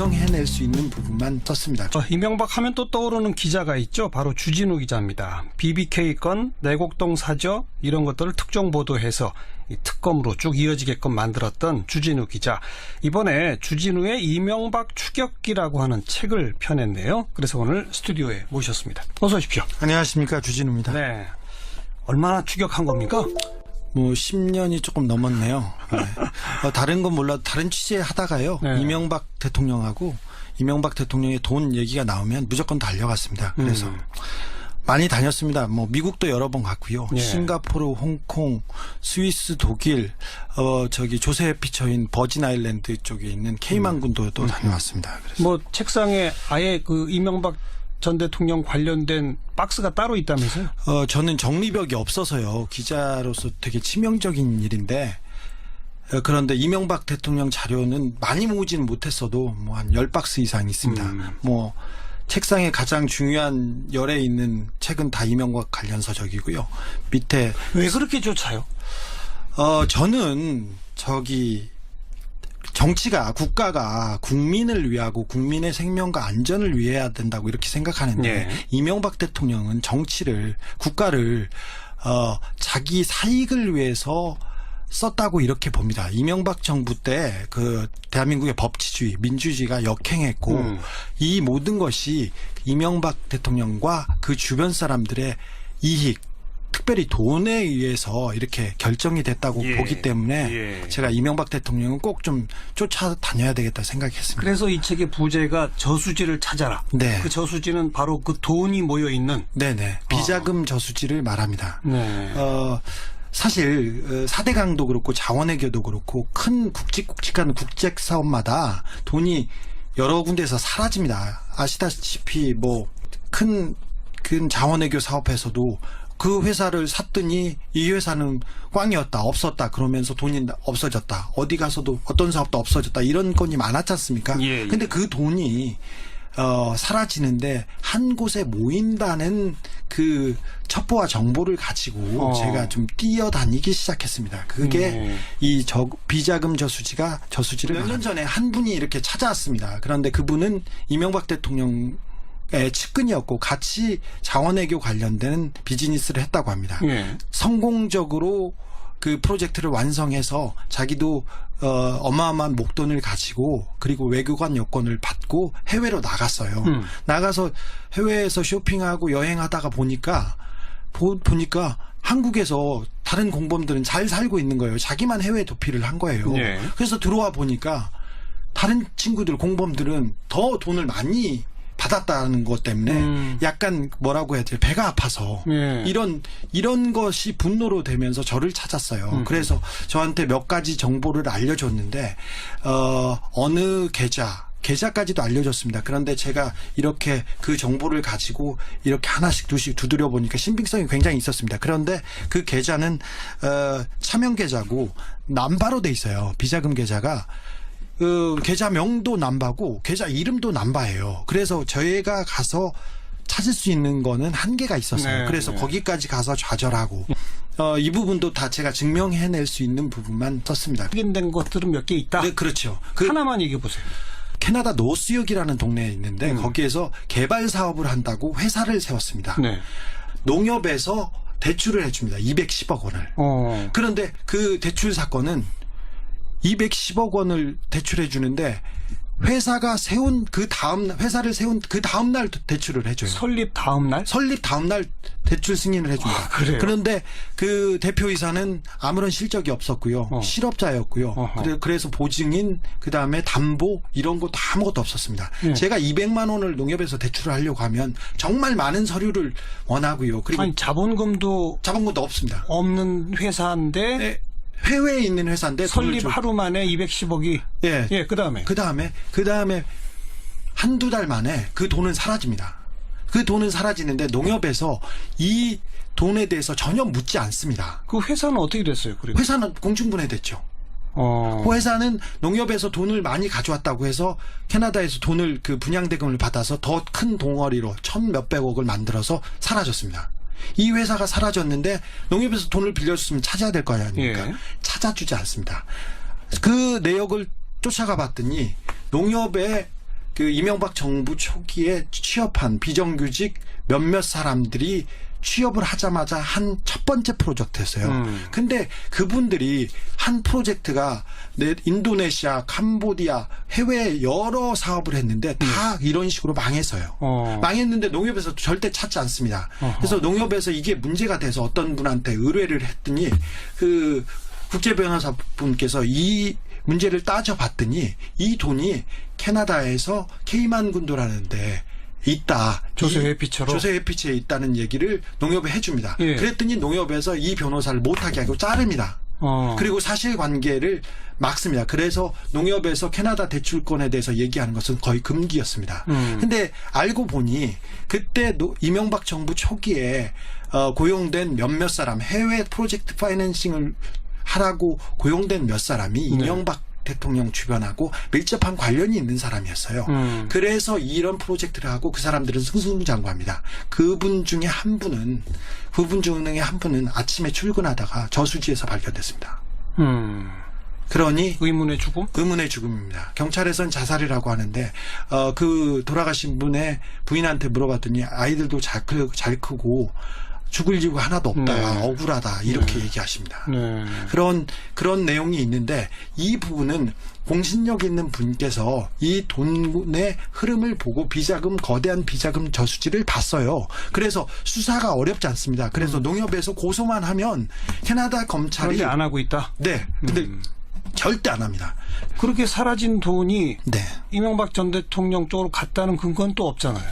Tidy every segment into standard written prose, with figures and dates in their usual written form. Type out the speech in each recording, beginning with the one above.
증명해낼 수 있는 부분만 썼습니다. 이명박 하면 또 떠오르는 기자가 있죠. 바로 주진우 기자입니다. BBK 건, 내곡동 사저 이런 것들을 특종 보도해서 이 특검으로 쭉 이어지게끔 만들었던 주진우 기자. 이번에 주진우의 이명박 추격기라고 하는 책을 펴냈네요. 그래서 오늘 스튜디오에 모셨습니다. 어서 오십시오. 안녕하십니까, 주진우입니다. 네. 얼마나 추격한 겁니까? 10년이 조금 넘었네요. 네. 다른 건 몰라도 다른 취재 하다가요. 네. 이명박 대통령하고 이명박 대통령의 돈 얘기가 나오면 무조건 달려갔습니다. 그래서 많이 다녔습니다. 미국도 여러 번 갔고요. 네. 싱가포르, 홍콩, 스위스, 독일, 조세 피처인 버진 아일랜드 쪽에 있는 케이만군도 또 다녀왔습니다. 그래서 책상에 아예 그 이명박 전 대통령 관련된 박스가 따로 있다면서요? 저는 정리벽이 없어서요. 기자로서 되게 치명적인 일인데, 그런데 이명박 대통령 자료는 많이 모으지는 못했어도 한 10박스 이상 있습니다. 책상에 가장 중요한 열에 있는 책은 다 이명박 관련 서적이고요. 밑에 왜 그렇게 쫓아요? 저는 정치가, 국가가 국민을 위하고 국민의 생명과 안전을 위해야 된다고 이렇게 생각하는데, 네. 이명박 대통령은 국가를 자기 사익을 위해서 썼다고 이렇게 봅니다. 이명박 정부 때 대한민국의 법치주의, 민주주의가 역행했고, 이 모든 것이 이명박 대통령과 그 주변 사람들의 이익, 특별히 돈에 의해서 이렇게 결정이 됐다고 보기 때문에 제가 이명박 대통령은 꼭 좀 쫓아다녀야 되겠다 생각했습니다. 그래서 이 책의 부제가 저수지를 찾아라. 네. 그 저수지는 바로 그 돈이 모여 있는. 네네. 비자금 저수지를 말합니다. 네. 사실 4대 강도 그렇고 자원외교도 그렇고 큰 굵직굵직한 국책 사업마다 돈이 여러 군데에서 사라집니다. 아시다시피 큰 자원외교 사업에서도 그 회사를 샀더니 이 회사는 꽝이었다, 없었다, 그러면서 돈이 없어졌다, 어디 가서도 어떤 사업도 없어졌다, 이런 건이 많았지 않습니까? 근데 그 돈이 사라지는데 한 곳에 모인다는 그 첩보와 정보를 가지고 제가 좀 뛰어다니기 시작했습니다. 그게 비자금 저수지를 몇 년 전에 한 분이 이렇게 찾아왔습니다. 그런데 그분은 이명박 대통령 측근이었고 같이 자원외교 관련된 비즈니스를 했다고 합니다. 성공적으로 그 프로젝트를 완성해서 자기도 어마어마한 목돈을 가지고 그리고 외교관 여권을 받고 해외로 나갔어요. 나가서 해외에서 쇼핑하고 여행하다가 보니까 한국에서 다른 공범들은 잘 살고 있는 거예요. 자기만 해외 도피를 한 거예요. 그래서 들어와 보니까 다른 친구들, 공범들은 더 돈을 많이 받았다는 것 때문에 약간 뭐라고 해야 돼요? 배가 아파서 이런 것이 분노로 되면서 저를 찾았어요. 그래서 저한테 몇 가지 정보를 알려줬는데 어느 계좌까지도 알려줬습니다. 그런데 제가 이렇게 그 정보를 가지고 이렇게 하나씩 두씩 두드려 보니까 신빙성이 굉장히 있었습니다. 그런데 그 계좌는 차명 계좌고 남바로 돼 있어요. 비자금 계좌가. 계좌명도 남바고 계좌 이름도 남바예요. 그래서 저희가 가서 찾을 수 있는 거는 한계가 있었어요. 그래서 거기까지 가서 좌절하고 이 부분도 다 제가 증명해낼 수 있는 부분만 썼습니다. 확인된 것들은 몇 개 있다? 네, 그렇죠. 하나만 얘기해 보세요. 캐나다 노스역이라는 동네에 있는데 거기에서 개발 사업을 한다고 회사를 세웠습니다. 농협에서 대출을 해줍니다. 210억 원을. 그런데 그 대출 사건은 210억 원을 대출해 주는데 회사를 세운 그 다음 날 대출을 해줘요. 설립 다음 날? 설립 다음 날 대출 승인을 해줍니다. 그런데 그 대표이사는 아무런 실적이 없었고요. 실업자였고요. 그래서 보증인, 그 다음에 담보 이런 것도 아무것도 없었습니다. 제가 200만 원을 농협에서 대출을 하려고 하면 정말 많은 서류를 원하고요. 그리고 자본금도 없습니다. 없는 회사인데 해외에 있는 회사인데 설립 하루 만에 210억이. 그다음에 한두 달 만에 그 돈은 사라집니다. 그 돈은 사라지는데 농협에서 이 돈에 대해서 전혀 묻지 않습니다. 그 회사는 어떻게 됐어요? 그리고 회사는 공중분해됐죠. 그 회사는 농협에서 돈을 많이 가져왔다고 해서 캐나다에서 돈을 분양대금을 받아서 더 큰 덩어리로 1,몇백억을 만들어서 사라졌습니다. 이 회사가 사라졌는데 농협에서 돈을 빌려줬으면 찾아야 될 거 아닙니까? 찾아주지 않습니다. 그 내역을 쫓아가 봤더니 농협의 그 이명박 정부 초기에 취업한 비정규직 몇몇 사람들이 취업을 하자마자 한 첫 번째 프로젝트였어요. 근데 그분들이 한 프로젝트가 인도네시아, 캄보디아, 해외에 여러 사업을 했는데 다 이런 식으로 망했어요. 망했는데 농협에서 절대 찾지 않습니다. 그래서 농협에서 이게 문제가 돼서 어떤 분한테 의뢰를 했더니 그 국제변호사분께서 이 문제를 따져봤더니 이 돈이 캐나다에서 케이만 군도라는데 있다. 조세 회피처로? 조세 회피처에 있다는 얘기를 농협에 해줍니다. 예. 그랬더니 농협에서 이 변호사를 못하게 하고 자릅니다. 그리고 사실관계를 막습니다. 그래서 농협에서 캐나다 대출권에 대해서 얘기하는 것은 거의 금기였습니다. 근데 알고 보니 그때 이명박 정부 초기에 고용된 몇몇 사람, 해외 프로젝트 파이낸싱을 하라고 고용된 몇 사람이 이명박 대통령 주변하고 밀접한 관련이 있는 사람이었어요. 그래서 이런 프로젝트를 하고 그 사람들은 승승장구합니다. 그분 중에 한 분은 아침에 출근하다가 저수지에서 발견됐습니다. 그러니 의문의 죽음? 의문의 죽음입니다. 경찰에서는 자살이라고 하는데 그 돌아가신 분의 부인한테 물어봤더니 아이들도 잘 크고 죽을 이유가 하나도 없다. 네. 억울하다. 이렇게 얘기하십니다. 네. 그런 내용이 있는데 이 부분은 공신력 있는 분께서 이 돈의 흐름을 보고 거대한 비자금 저수지를 봤어요. 그래서 수사가 어렵지 않습니다. 그래서 농협에서 고소만 하면 캐나다 검찰이 그런데 안 하고 있다? 네. 근데 절대 안 합니다. 그렇게 사라진 돈이 네. 이명박 전 대통령 쪽으로 갔다는 근거는 또 없잖아요.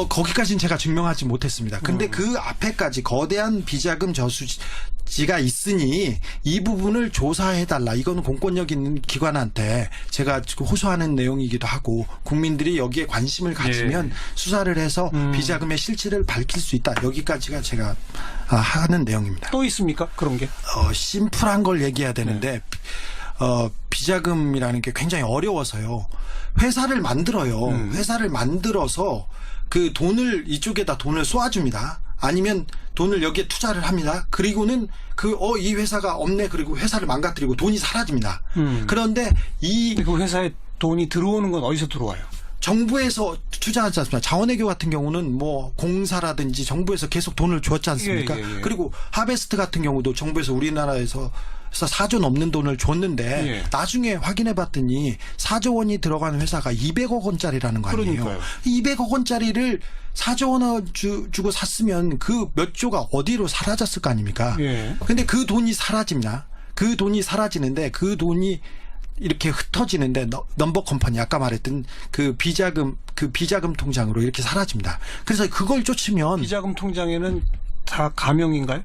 거기까지는 제가 증명하지 못했습니다. 근데 그 앞에까지 거대한 비자금 저수지가 있으니 이 부분을 조사해달라. 이건 공권력 있는 기관한테 제가 호소하는 내용이기도 하고 국민들이 여기에 관심을 가지면 수사를 해서 비자금의 실체를 밝힐 수 있다. 여기까지가 제가 하는 내용입니다. 또 있습니까? 그런 게? 심플한 걸 얘기해야 되는데 비자금이라는 게 굉장히 어려워서요. 회사를 만들어요. 회사를 만들어서 그 이쪽에다 돈을 쏘아줍니다. 아니면 돈을 여기에 투자를 합니다. 그리고는 이 회사가 없네. 그리고 회사를 망가뜨리고 돈이 사라집니다. 그런데 그 회사에 돈이 들어오는 건 어디서 들어와요? 정부에서 투자하지 않습니까? 자원외교 같은 경우는 뭐 공사라든지 정부에서 계속 돈을 줬지 않습니까? 예. 그리고 하베스트 같은 경우도 정부에서 우리나라에서 4조 넘는 돈을 줬는데 나중에 확인해 봤더니 4조 원이 들어가는 회사가 200억 원짜리라는 거 아니에요. 그러니까요. 200억 원짜리를 4조 원을 주고 샀으면 그 몇 조가 어디로 사라졌을 거 아닙니까? 근데 그 돈이 사라집니다. 그 돈이 사라지는데 그 돈이 이렇게 흩어지는데 넘버 컴퍼니 아까 말했던 그 비자금 통장으로 이렇게 사라집니다. 그래서 그걸 쫓으면 비자금 통장에는 다 가명인가요?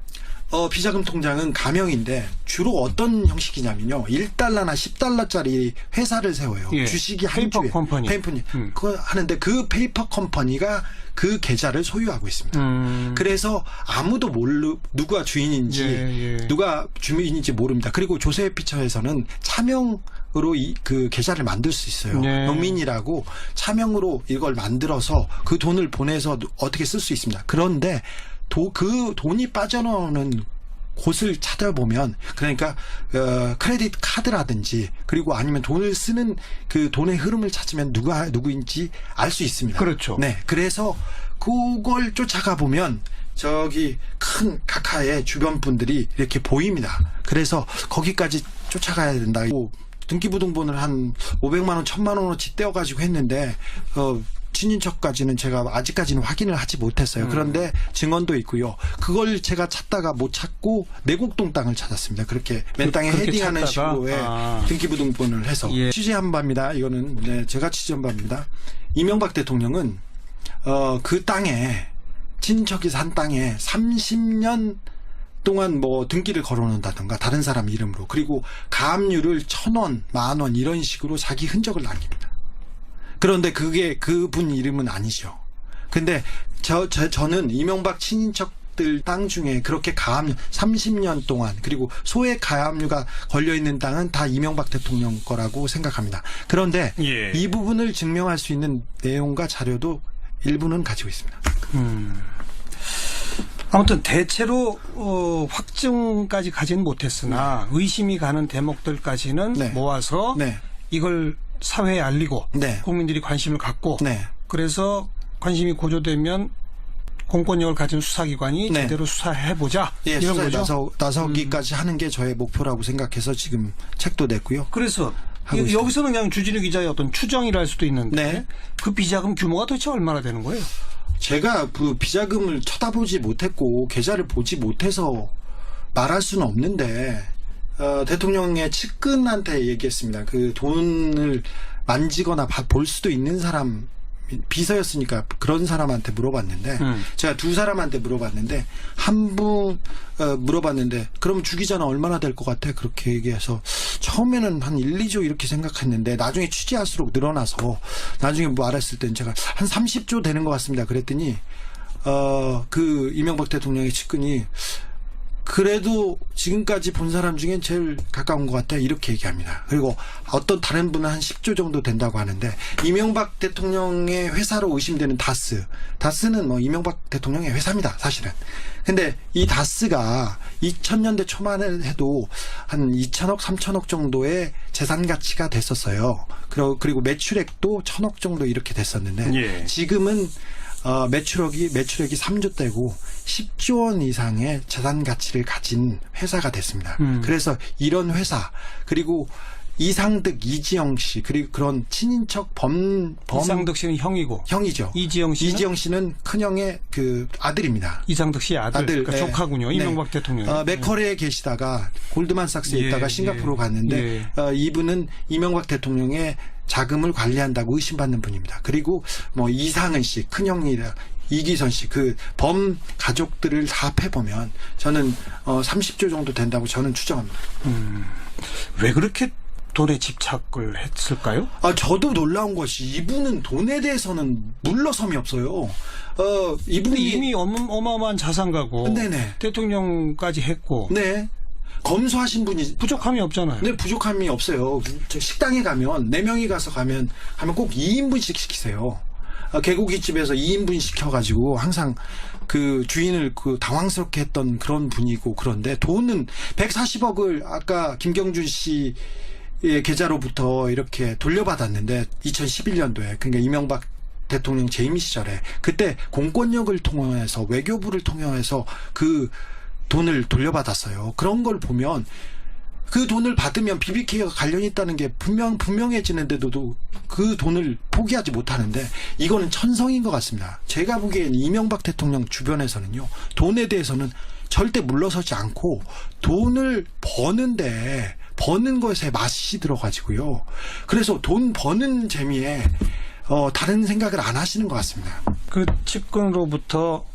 비자금 통장은 가명인데 주로 어떤 형식이냐면요. 1달러나 10달러짜리 회사를 세워요. 주식이 한 페이퍼 주에. 컴퍼니. 그거 하는데 그 페이퍼 컴퍼니가 그 계좌를 소유하고 있습니다. 그래서 아무도 누가 주인인지 누가 주민인지 모릅니다. 그리고 조세회피처에서는 차명으로 그 계좌를 만들 수 있어요. 노민이라고 차명으로 이걸 만들어서 그 돈을 보내서 어떻게 쓸 수 있습니다. 그런데 그 돈이 빠져나오는 곳을 찾아보면 그러니까 크레딧 카드라든지 그리고 아니면 돈을 쓰는 그 돈의 흐름을 찾으면 누구인지 알 수 있습니다. 그렇죠. 네, 그래서 그걸 쫓아가 보면 저기 큰 각하의 주변 분들이 이렇게 보입니다. 그래서 거기까지 쫓아가야 된다. 등기부등본을 한 500만 원, 1000만 원어치 떼어가지고 했는데 친인척까지는 제가 아직까지는 확인을 하지 못했어요. 그런데 증언도 있고요. 그걸 제가 찾다가 못 찾고 내곡동 땅을 찾았습니다. 그렇게 맨 땅에 헤딩하는 식으로의 등기부등본을 해서 취재한 바입니다. 이거는 제가 취재한 바입니다. 이명박 대통령은 그 땅에 친인척이 산 땅에 30년 동안 뭐 등기를 걸어놓는다든가 다른 사람 이름으로 그리고 가압류를 1,000원, 10,000원 이런 식으로 자기 흔적을 남깁니다. 그런데 그게 그분 이름은 아니죠. 근데 저는 이명박 친인척들 땅 중에 그렇게 가압류 30년 동안 그리고 소액 가압류가 걸려있는 땅은 다 이명박 대통령 거라고 생각합니다. 그런데 이 부분을 증명할 수 있는 내용과 자료도 일부는 가지고 있습니다. 아무튼 대체로 확증까지 가지는 못했으나 의심이 가는 대목들까지는 모아서 이걸 사회에 알리고 네. 국민들이 관심을 갖고 네. 그래서 관심이 고조되면 공권력을 가진 수사기관이 네. 제대로 수사해보자 예, 이런 수사에 거죠. 나서기까지 하는 게 저의 목표라고 생각해서 지금 책도 냈고요. 그래서 하고 있어요. 여기서는 그냥 주진우 기자의 어떤 추정이라 할 수도 있는데 네. 그 비자금 규모가 도대체 얼마나 되는 거예요? 제가 그 비자금을 쳐다보지 못했고 계좌를 보지 못해서 말할 수는 없는데 대통령의 측근한테 얘기했습니다. 그 돈을 만지거나 볼 수도 있는 사람 비서였으니까 그런 사람한테 물어봤는데 제가 두 사람한테 물어봤는데 한 분 물어봤는데 그럼 주 기자는 얼마나 될 것 같아? 그렇게 얘기해서 처음에는 한 1, 2조 이렇게 생각했는데 나중에 취재할수록 늘어나서 나중에 뭐 알았을 땐 제가 한 30조 되는 것 같습니다. 그랬더니 그 이명박 대통령의 측근이 그래도 지금까지 본 사람 중에 제일 가까운 것 같아 이렇게 얘기합니다. 그리고 어떤 다른 분은 한 10조 정도 된다고 하는데 이명박 대통령의 회사로 의심되는 다스는 뭐 이명박 대통령의 회사입니다. 사실은. 근데 이 다스가 2000년대 초반에 해도 한 2천억 3천억 정도의 재산 가치가 됐었어요. 그리고 매출액도 1000억 정도 이렇게 됐었는데 예. 지금은 매출액이 3조대고 10조 원 이상의 자산 가치를 가진 회사가 됐습니다. 그래서 이런 회사 그리고 이상득, 이지영 씨 그리고 그런 친인척 이상득 씨는 형이고 형이죠. 이지영 씨는 큰형의 그 아들입니다. 이상득 씨의 아들, 그러니까 네. 조카군요. 이명박 대통령. 맥커리에 계시다가 골드만삭스에 예, 있다가 싱가포르로 예, 갔는데 이분은 이명박 대통령의 자금을 관리한다고 의심받는 분입니다. 그리고 뭐 이상은 씨, 큰형이라 이기선 씨, 그 범 가족들을 다 합해보면 저는 30조 정도 된다고 저는 추정합니다. 왜 그렇게 돈에 집착을 했을까요? 저도 놀라운 것이 이분은 돈에 대해서는 물러섬이 없어요. 이분이 이미 어마어마한 자산가고 네네. 대통령까지 했고 네. 검소하신 분이 부족함이 없잖아요. 네, 부족함이 없어요. 식당에 가면 4명이 가서 하면 꼭 2인분씩 시키세요. 개고기집에서 2인분 시켜가지고 항상 그 주인을 그 당황스럽게 했던 그런 분이고 그런데 돈은 140억을 아까 김경준 씨의 계좌로부터 이렇게 돌려받았는데 2011년도에 그러니까 이명박 대통령 재임 시절에 그때 공권력을 통해서 외교부를 통해서 그 돈을 돌려받았어요. 그런 걸 보면 그 돈을 받으면 BBK가 관련이 있다는 게 분명해지는데도 그 돈을 포기하지 못하는데 이거는 천성인 것 같습니다. 제가 보기엔 이명박 대통령 주변에서는요. 돈에 대해서는 절대 물러서지 않고 돈을 버는 것에 맛이 들어가지고요. 그래서 돈 버는 재미에 다른 생각을 안 하시는 것 같습니다. 그 측근으로부터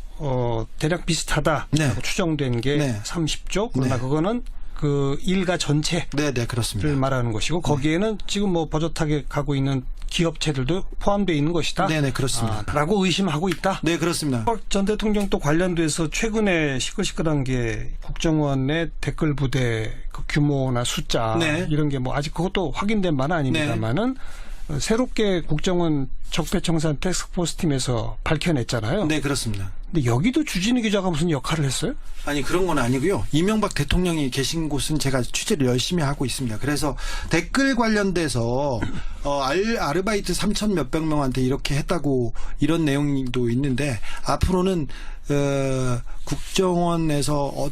대략 비슷하다 네. 추정된 게 네. 30조 그러나 네. 그거는 그 일가 전체를 네, 그렇습니다. 말하는 것이고 거기에는 지금 뭐 버젓하게 가고 있는 기업체들도 포함되어 있는 것이다. 네, 그렇습니다. 라고 의심하고 있다. 네, 그렇습니다. 박 전 대통령도 관련돼서 최근에 시끌시끌한 게 국정원의 댓글 부대 그 규모나 숫자 네. 이런 게 뭐 아직 그것도 확인된 바는 아닙니다만은 새롭게 국정원 적폐청산 태스크포스 팀에서 밝혀냈잖아요. 네, 그렇습니다. 근데 여기도 주진우 기자가 무슨 역할을 했어요? 아니 그런 건 아니고요. 이명박 대통령이 계신 곳은 제가 취재를 열심히 하고 있습니다. 그래서 댓글 관련돼서 아르바이트 3천 몇백 명한테 이렇게 했다고 이런 내용도 있는데 앞으로는 국정원에서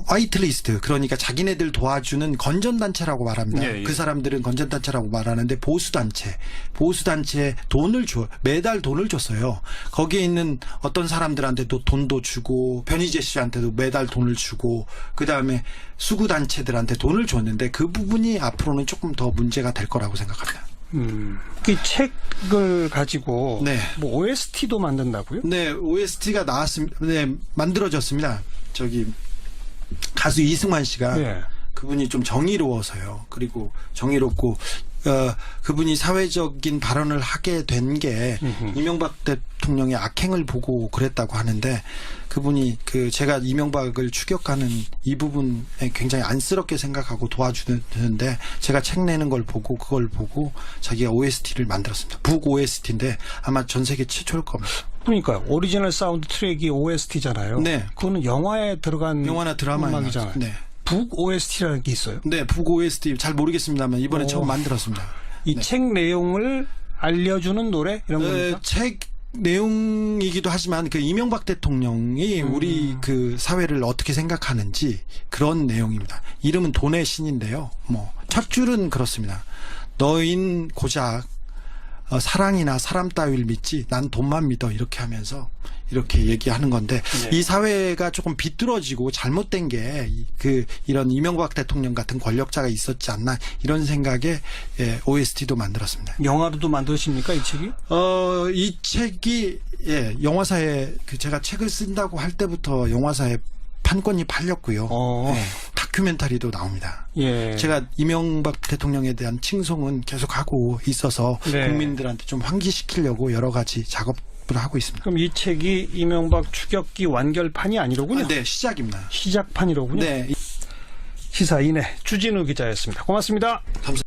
화이트리스트 그러니까 자기네들 도와주는 건전단체라고 말합니다. 예, 예. 그 사람들은 건전단체라고 말하는데 보수단체에 매달 돈을 줬어요. 거기에 있는 어떤 사람들한테도 돈도 주고 변희재 씨한테도 매달 돈을 주고 그다음에 수구단체들한테 돈을 줬는데 그 부분이 앞으로는 조금 더 문제가 될 거라고 생각합니다. 이 책을 가지고 네. 뭐 OST도 만든다고요? 네, OST가 나왔습니다. 네, 만들어졌습니다. 가수 이승환 씨가 네. 그분이 좀 정의로워서요. 그리고 정의롭고 그분이 사회적인 발언을 하게 된 게 이명박 대통령의 악행을 보고 그랬다고 하는데 그분이 제가 이명박을 추격하는 이 부분에 굉장히 안쓰럽게 생각하고 도와주는데 제가 책 내는 걸 보고 그걸 보고 자기가 OST를 만들었습니다. 북 OST인데 아마 전 세계 최초일 겁니다. 그러니까요. 오리지널 사운드 트랙이 OST잖아요. 네. 그거는 영화에 들어간 영화나 드라마에 음악이잖아요. 네. 북 OST라는 게 있어요. 네, 북 OST 잘 모르겠습니다만 이번에 처음 만들었습니다. 이 책 내용을 알려주는 노래 이런 겁니까? 책 내용이기도 하지만 그 이명박 대통령이 우리 그 사회를 어떻게 생각하는지 그런 내용입니다. 이름은 돈의 신인데요. 뭐 첫 줄은 그렇습니다. 너인 고작 사랑이나 사람 따위를 믿지 난 돈만 믿어 이렇게 하면서 이렇게 얘기하는 건데 네. 이 사회가 조금 비뚤어지고 잘못된 게 이런 이명박 대통령 같은 권력자가 있었지 않나 이런 생각에 OST도 만들었습니다. 영화로도 만드십니까 이 책이? 이 책이 영화사에 제가 책을 쓴다고 할 때부터 영화사에 판권이 팔렸고요. 다큐멘터리도 나옵니다. 예. 제가 이명박 대통령에 대한 칭송은 계속 하고 있어서 네. 국민들한테 좀 환기시키려고 여러 가지 작업을 하고 있습니다. 그럼 이 책이 이명박 추격기 완결판이 아니로군요. 네, 시작입니다. 시작판이로군요. 네, 시사인의 주진우 기자였습니다. 고맙습니다. 감사합니다.